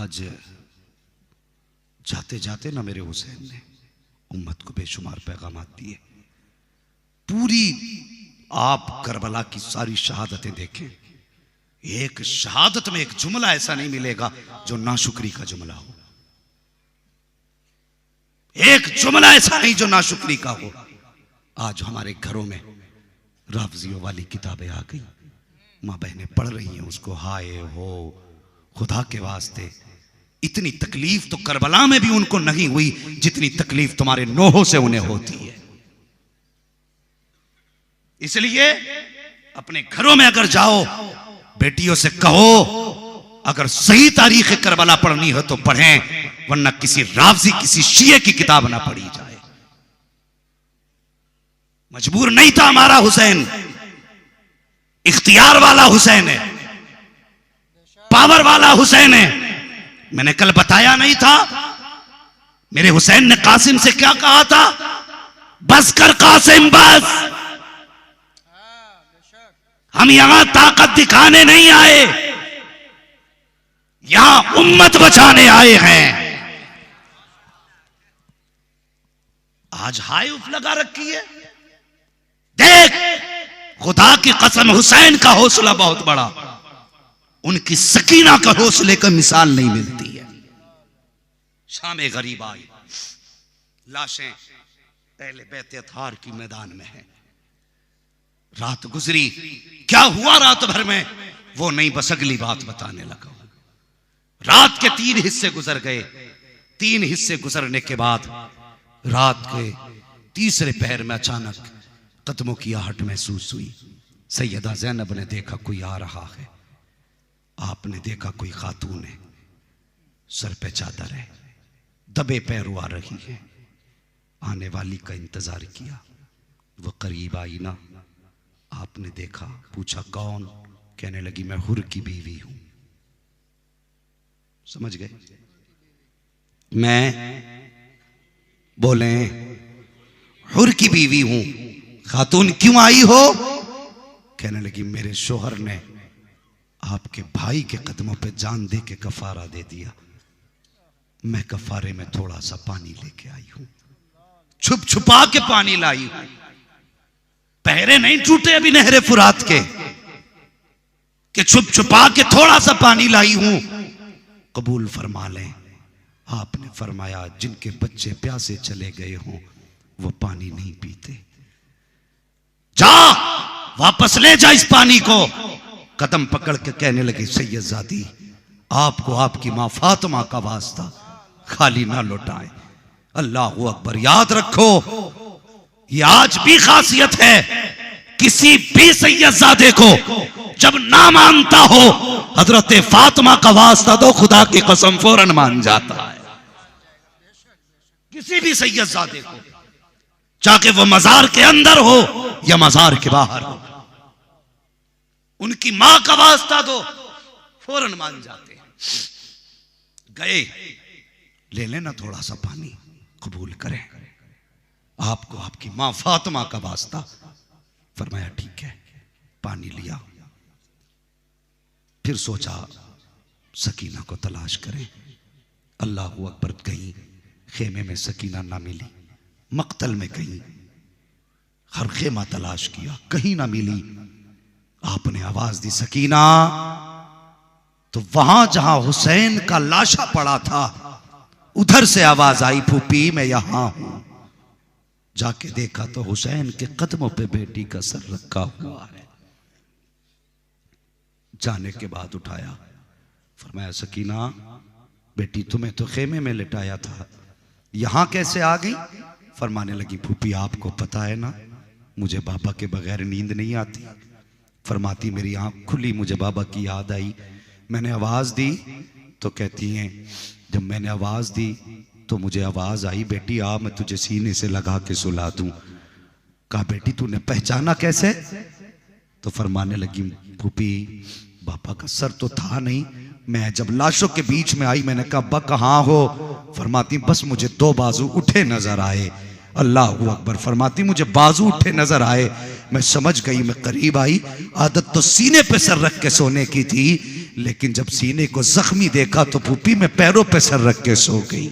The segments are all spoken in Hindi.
आज जाते जाते ना मेरे हुसैन ने उम्मत को बेशुमार पैगाम दिए। पूरी आप करबला की सारी शहादतें देखें, एक शहादत में एक जुमला ऐसा नहीं मिलेगा जो नाशुक्री का जुमला हो, एक जुमला ऐसा नहीं जो नाशुक्री का हो। आज हमारे घरों में राफजियों वाली किताबें आ गई, माँ बहनें पढ़ रही हैं उसको। हाय हो खुदा के वास्ते, इतनी तकलीफ तो करबला में भी उनको नहीं हुई जितनी तकलीफ तुम्हारे नोहों से उन्हें होती है। इसलिए अपने घरों में अगर जाओ, बेटियों से कहो अगर सही तारीख करबला पढ़नी हो तो पढ़ें, वरना किसी राफजी किसी शिये की किताब ना पढ़ी जाए। मजबूर नहीं था हमारा हुसैन, इख्तियार वाला हुसैन है, पावर वाला हुसैन है। मैंने कल बताया नहीं था, मेरे हुसैन ने कासिम से क्या कहा था? बस कर कासिम बस, हम यहां ताकत दिखाने नहीं आए, यहां उम्मत बचाने आए हैं। आज हाय उफ लगा रखी है। देख खुदा की कसम, हुसैन का हौसला बहुत बड़ा, उनकी सकीना का हौसले का मिसाल नहीं मिलती है। शाम गरीब आई, लाशें अहले बैत अतहार की मैदान में है। रात गुजरी, क्या हुआ रात भर में वो नहीं, बस अगली बात बताने लगा। रात के 3 हिस्से गुजर गए। 3 हिस्से गुजरने के बाद रात के तीसरे पहर में अचानक कदमों की आहट महसूस हुई। सैयदा ज़ैनब ने देखा कोई आ रहा है। आपने देखा कोई खातून है, सर पे चादर है, दबे पैर आ रही है। आने वाली का इंतजार किया, वो करीब आई ना, आपने देखा, पूछा कौन? कहने लगी मैं हुर की बीवी हूं। समझ गए? मैं बोले हुर की बीवी हूं। खातून क्यों आई हो? कहने लगी मेरे शोहर ने आपके भाई के कदमों पे जान दे के कफारा दे दिया, मैं कफारे में थोड़ा सा पानी लेके आई हूं, छुप छुपा के पानी लाई हूं। पहरे नहीं टूटे अभी नहरे फुरात के कि छुप छुपा के थोड़ा सा पानी लाई हूं, कबूल फरमा लें। आपने फरमाया जिनके बच्चे प्यासे चले गए हों वो पानी नहीं पीते, जा वापस ले जा इस पानी को। कदम पकड़ के कहने लगी सैयदजादी, आपको आपकी मां फातिमा का वास्ता खाली ना लौटाएं। अल्लाहू अकबर। याद रखो, ये आज भी खासियत है, किसी भी सैयदजादे को जब ना मानता हो हजरत फातिमा का वास्ता दो, खुदा की कसम फौरन मान जाता है। किसी भी सैयदजादे को, चाहे वो मजार के अंदर हो या मजार के बाहर हो, उनकी मां का वास्ता दो, फौरन मान जाते हैं। गए, ले लेना थोड़ा सा पानी, कबूल करें, आपको आपकी मां फातिमा का वास्ता। फरमाया ठीक है, पानी लिया। फिर सोचा सकीना को तलाश करें। अल्लाहू अकबर। कहीं खेमे में सकीना ना मिली, मक्तल में कहीं, हर खेमा तलाश किया, कहीं ना मिली। आपने आवाज दी सकीना, तो वहां जहां हुसैन का लाशा पड़ा था उधर से आवाज आई, फूफी मैं यहां हूं। जाके देखा तो हुसैन के कदमों पे बेटी का सर रखा हुआ है। जाने के बाद उठाया, फरमाया सकीना बेटी तुम्हें तो खेमे में लिटाया था, यहां कैसे आ गई? फरमाने लगी फूफी आपको पता है ना, मुझे बाबा के बगैर नींद नहीं आती। फरमाती मेरी आंख खुली, मुझे बाबा की याद आई, मैंने आवाज दी तो कहती हैं जब मैंने आवाज दी तो मुझे आवाज आई बेटी आ मैं तुझे सीने से लगा के सुला दूं। कहा बेटी तूने पहचाना कैसे? तो फरमाने लगी फूफी बाबा का सर तो था नहीं, मैं जब लाशों के बीच में आई मैंने कहा अब्बा कहाँ हो? फरमाती बस मुझे 2 बाजू उठे नजर आए। अल्लाहू अकबर। फरमाती मुझे बाजू उठे नजर आए, मैं समझ गई, मैं करीब आई। आदत तो सीने पे सर रख के सोने की थी, लेकिन जब सीने को जख्मी देखा तो फूफी मैं पैरों पे सर रख के सो गई,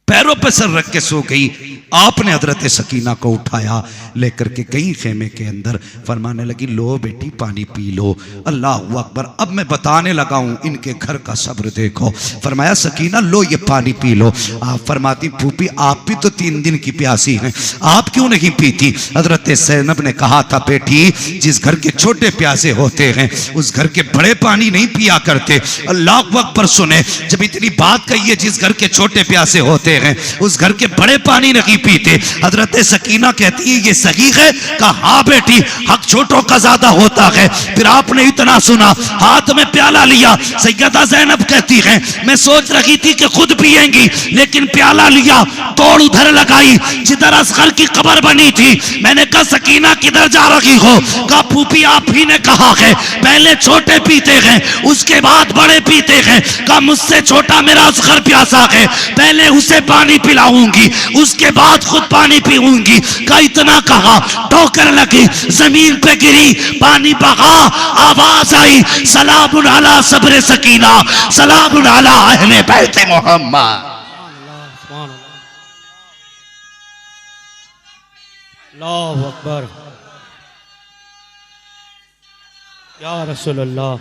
पैरों पे सर रख के सो गई। आपने हजरत सकीना को उठाया, लेकर के गई खेमे के अंदर, फरमाने लगी लो बेटी पानी पी लो। अल्लाह अकबर। अब मैं बताने लगा हूं इनके घर का सब्र देखो। फरमाया सकीना लो ये पानी पी लो। आप फरमाती फूफी आप भी तो 3 दिन की प्यासी हैं, आप क्यों नहीं पीती? हजरत ज़ैनब ने कहा था बेटी जिस घर के छोटे प्यासे होते हैं उस घर के बड़े पानी नहीं पिया करते। अल्लाह अकबर। सुने, जब इतनी बात कही है जिस घर के छोटे प्यासे होते हैं उस घर के बड़े पानी नहीं पीते। हजरत सकीना कहती है ये सही है? कहा हाँ बेटी, हक छोटों का ज्यादा होता है। फिर आपने इतना सुना, हाथ में प्याला लिया। सैयदा ज़ैनब कहती है मैं सोच रही थी कि खुद पिएंगी, लेकिन प्याला लिया, तोड़ उधर लगाई जिधर असगर की कब्र बनी थी। मैंने कहा सकीना किधर जा रही हो? कहा फूफी आप ही ने कहा है पहले छोटे पीते हैं उसके बाद बड़े पीते हैं। कहा मुझसे छोटा मेरा असगर प्यासा है, पहले उसे पानी पिलाऊंगी उसके बाद खुद पानी पीऊंगी। का इतना कहा, ठोकर लगी, जमीन पे गिरी, पानी बहा, आवाज आई सलामुन अला सब्र सकीना, सलामुन अला अहले बैत मोहम्मद। अल्लाहु अकबर, या रसूल अल्लाह,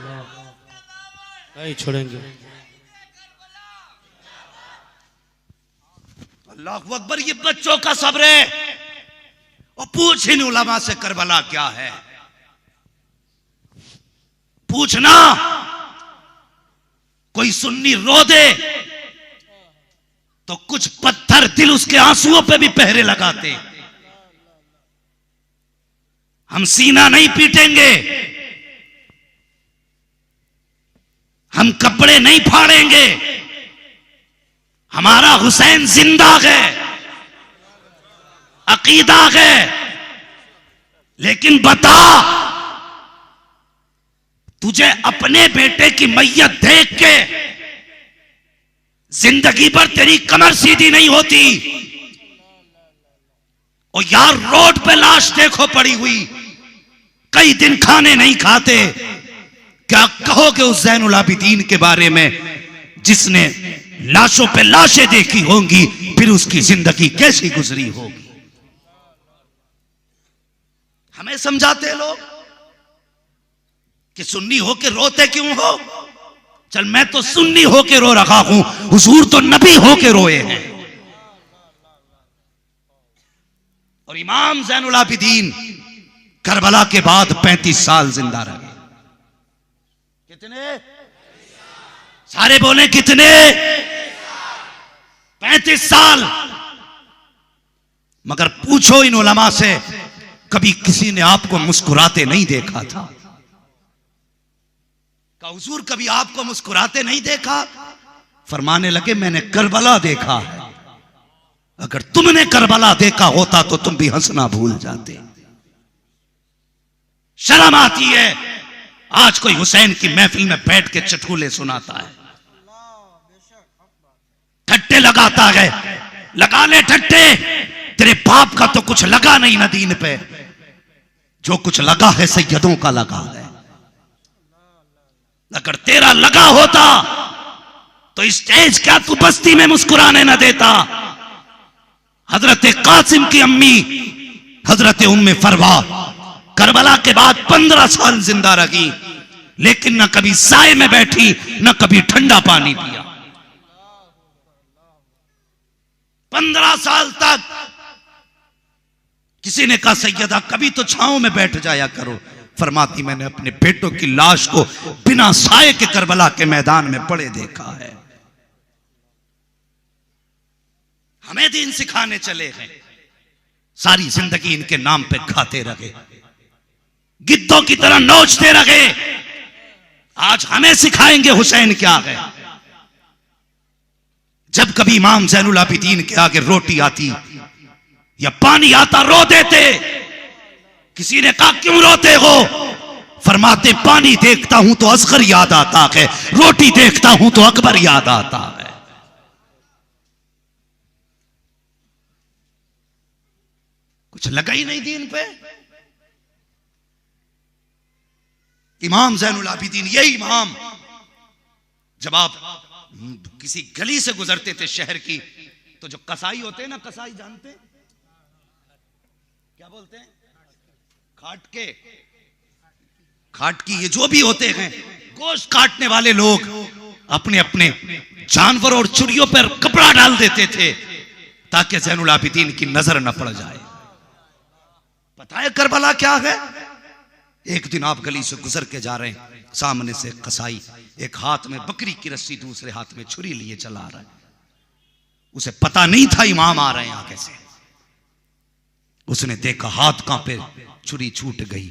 नहीं छोड़ेंगे। अल्लाह अकबर। ये बच्चों का सब्र है। और पूछ इन उलमा से करबला क्या है, पूछना। कोई सुन्नी रो दे तो कुछ पत्थर दिल उसके आंसुओं पे भी पहरे लगाते। हम सीना नहीं पीटेंगे, हम कपड़े नहीं फाड़ेंगे, हमारा हुसैन जिंदा है, अकीदा है। लेकिन बता तुझे अपने बेटे की मैयत देख के जिंदगी भर तेरी कमर सीधी नहीं होती? और यार रोड पे लाश देखो पड़ी हुई, कई दिन खाने नहीं खाते। क्या कहोगे उस ज़ैनुल आबिदीन के बारे में जिसने लाशों पे लाशें देखी होंगी, फिर उसकी जिंदगी कैसी गुजरी होगी? हमें समझाते लोग कि सुन्नी होके रोते क्यों हो। चल मैं तो सुन्नी होके रो रहा हूं, हुजूर तो नबी होके रोए हैं। और इमाम ज़ैनुल आबिदीन करबला के बाद 35 साल जिंदा रहे। कितने? सारे बोले कितने? 35 साल। मगर पूछो इन उलमा से, कभी किसी ने आपको मुस्कुराते नहीं देखा था? का हुजूर कभी आपको मुस्कुराते नहीं देखा? फरमाने लगे मैंने करबला देखा है। अगर तुमने करबला देखा होता तो तुम भी हंसना भूल जाते। शर्म आती है आज कोई हुसैन की महफिल में बैठ के चटकुले सुनाता है, ठट्टे लगाता है। लगा ले ठट्टे, तेरे बाप का तो कुछ लगा नहीं ना दीन पे, जो कुछ लगा है सैयदों का लगा है। अगर तेरा लगा होता तो स्टेज क्या तू बस्ती में मुस्कुराने न देता। हजरत कासिम की अम्मी हजरत उम्मे फरवा करबला के बाद 15 साल जिंदा रही, लेकिन न कभी साए में बैठी न कभी ठंडा पानी पिया। 15 साल तक। किसी ने कहा सैयदा कभी तो छांव में बैठ जाया करो। फरमाती मैंने अपने बेटों की लाश को बिना साए के करबला के मैदान में पड़े देखा है। हमें दीन सिखाने चले हैं, सारी जिंदगी इनके नाम पे खाते रहे, गिद्धों की तरह नोचते रहे। आज हमें सिखाएंगे हुसैन क्या है। जब कभी इमाम ज़ैनुल आबिदीन के आगे रोटी आती या पानी आता रो देते। किसी ने कहा क्यों रोते हो? फरमाते पानी देखता हूं तो असगर याद आता है, रोटी देखता हूं तो अकबर याद आता है। कुछ लगा ही नहीं दीन पे। इमाम ज़ैनुल आबिदीन, ये इमाम जब आप किसी गली से गुजरते थे शहर की, तो जो कसाई होते हैं ना, कसाई जानते हैं क्या बोलते हैं, खाट की ये जो भी होते हैं गोश्त काटने वाले लोग, अपने अपने जानवर और चुड़ियों पर कपड़ा डाल देते थे ताकि ज़ैनुल आबिदीन की नजर न पड़ जाए। पता है करबला क्या है? एक दिन आप गली से गुजर के जा रहे हैं, सामने से कसाई एक हाथ में बकरी की रस्सी, दूसरे हाथ में छुरी लिए चला रहा है। उसे पता नहीं था इमाम आ रहे हैं आगे से। उसने देखा हाथ कांपे, छुरी छूट गई,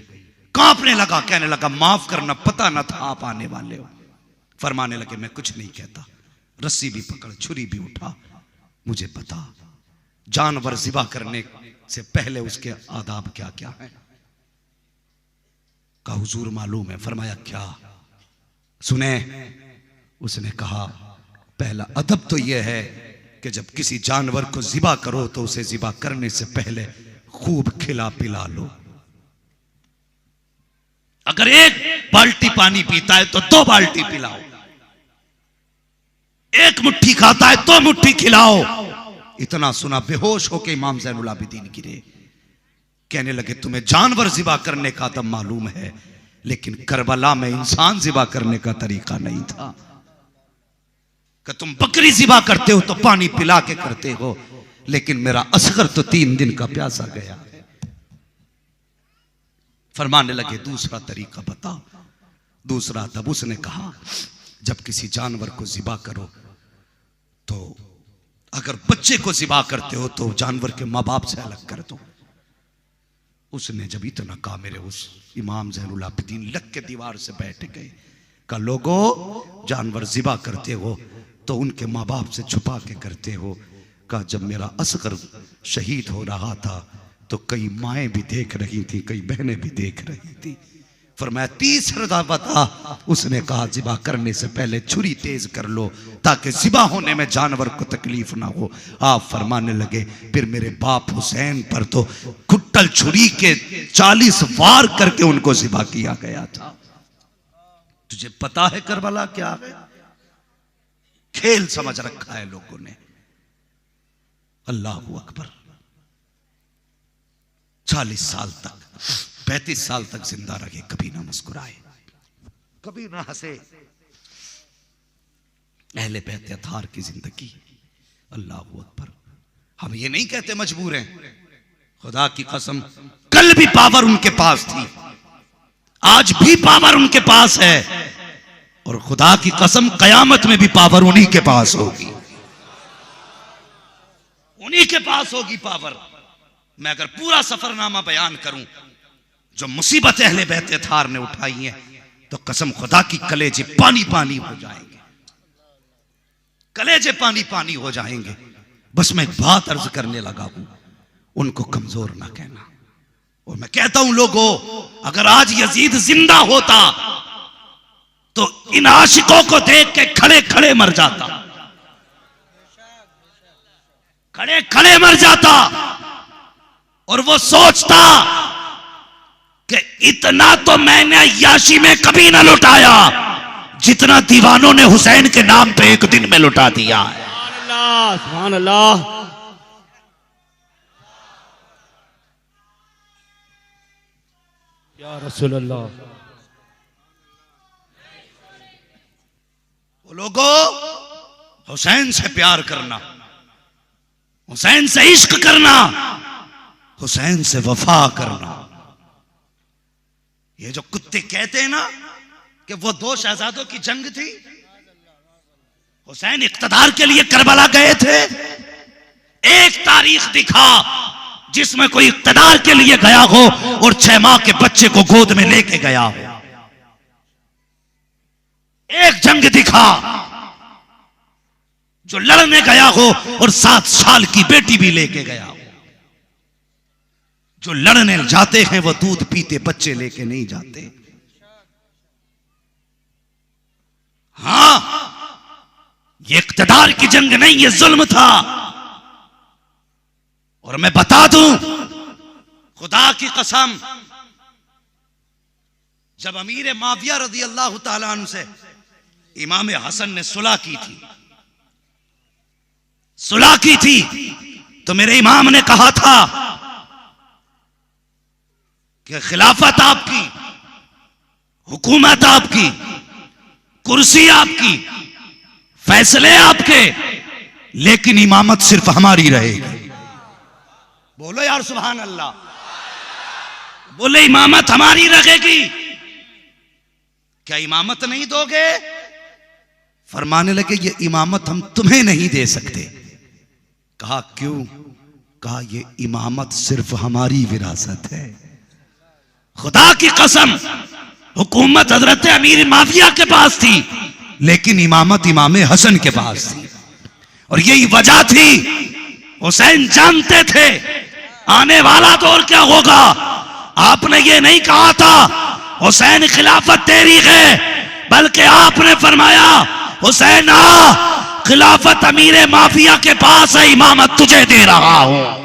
कांपने लगा, कहने लगा माफ करना, पता न था आप आने वाले हो। फरमाने लगे मैं कुछ नहीं कहता, रस्सी भी पकड़, छुरी भी उठा, मुझे पता जानवर ज़िबा करने से पहले उसके आदाब क्या क्या है। का हुजूर मालूम है? फरमाया क्या? सुने। उसने कहा पहला अदब तो यह है कि जब किसी जानवर को ज़िबा करो तो उसे ज़िबा करने से पहले खूब खिला पिला लो। अगर एक बाल्टी पानी पीता है तो 2 बाल्टी पिलाओ, एक मुट्ठी खाता है तो मुट्ठी खिलाओ। इतना सुना बेहोश होके इमाम ज़ैनुल आबिदीन गिरे। कहने लगे तुम्हें जानवर ज़िबा करने का अदब मालूम है, लेकिन करबला में इंसान ज़िबा करने का तरीका नहीं था। कि तुम बकरी ज़िबा करते हो तो पानी पिला के करते हो, लेकिन मेरा असगर तो 3 दिन का प्यासा गया है। फरमाने लगे दूसरा तरीका बता। दूसरा अदब उसने कहा जब किसी जानवर को ज़िबा करो तो अगर बच्चे को ज़िबा करते हो तो जानवर के माँ बाप से अलग कर दो। उसने जब इतना कहा, मेरे उस इमाम ज़ैनुल आबिदीन लग के दीवार से बैठ गए। कहा लोगो जानवर ज़िबा करते हो तो उनके माँ बाप से छुपा के करते हो। कहा जब मेरा असगर शहीद हो रहा था तो कई माएँ भी देख रही थी, कई बहनें भी देख रही थी। फरमाया तीसरा बता। उसने कहा ज़िबा करने से पहले छुरी तेज कर लो ताकि ज़िबा होने में जानवर को तकलीफ ना हो। आप फरमाने लगे फिर मेरे बाप हुसैन पर तो कुट्टल छुरी के 40 वार करके उनको ज़िबा किया गया था। तुझे पता है करबला क्या है? खेल समझ रखा है लोगों ने। अल्लाह अकबर। 40 साल तक, 35 साल तक जिंदा रहे, कभी ना मुस्कुराए, कभी ना हंसे। अहले बैत अतार की जिंदगी। अल्लाह अकबर। हम ये नहीं कहते मजबूर हैं, खुदा की कसम कल भी पावर उनके पास थी, आज भी पावर उनके पास है, और खुदा की कसम कयामत में भी पावर उन्हीं के पास होगी, उन्हीं के पास होगी पावर। मैं अगर पूरा सफरनामा बयान करूं जो मुसीबत अहले बैत अतार ने उठाई है तो कसम खुदा की कलेजे पानी पानी हो जाएंगे, कलेजे पानी पानी हो जाएंगे। बस मैं एक बात अर्ज करने लगा हूं, उनको कमजोर ना कहना। और मैं कहता हूं लोगों, अगर आज यजीद जिंदा होता तो इन आशिकों को देख के खड़े खड़े मर जाता, खड़े खड़े मर जाता। और वो सोचता कि इतना तो मैंने अय्याशी में कभी ना लुटाया जितना दीवानों ने हुसैन के नाम पे एक दिन में लुटा दिया है। सुभान अल्लाह। या रसूल अल्लाह। वो लोगों, हुसैन से प्यार करना, हुसैन से इश्क करना, हुसैन से वफा करना। ये जो कुत्ते कहते हैं ना कि वो 2 शहजादों की जंग थी, हुसैन इख्तिदार के लिए करबला गए थे। एक तारीख दिखा जिसमें कोई इख्तिदार के लिए गया हो और 6 माह के बच्चे को गोद में लेके गया हो। एक जंग दिखा जो लड़ने गया हो और 7 साल की बेटी भी लेके गया हो। जो लड़ने जाते हैं वो दूध पीते बच्चे लेके नहीं जाते। हां, ये इख्तिदार की जंग नहीं, ये जुल्म था। और मैं बता दूं खुदा की कसम, जब अमीर माविया रज़ी अल्लाह ताला अन्हु से इमाम हसन ने सुलह की थी तो मेरे इमाम ने कहा था कि खिलाफत आपकी, हुकूमत आपकी, कुर्सी आपकी, फैसले आपके, लेकिन इमामत सिर्फ हमारी रहेगी। बोलो यार सुभान अल्लाह। बोले इमामत हमारी रहेगी। क्या इमामत नहीं दोगे? फरमाने लगे ये इमामत हम तुम्हें नहीं दे सकते। कहा क्यों? कहा ये इमामत सिर्फ हमारी विरासत है। खुदा की कसम, हुकूमत हजरत अमीर माविया के पास थी, लेकिन इमामत इमाम हसन के पास थी। और यही वजह थी, हुसैन जानते थे आने वाला दौर क्या होगा। आपने ये नहीं कहा था हुसैन खिलाफत तेरी है, बल्कि आपने फरमाया हुसैन आ, खिलाफत अमीर माफिया के पास है, इमामत तुझे दे रहा हूं।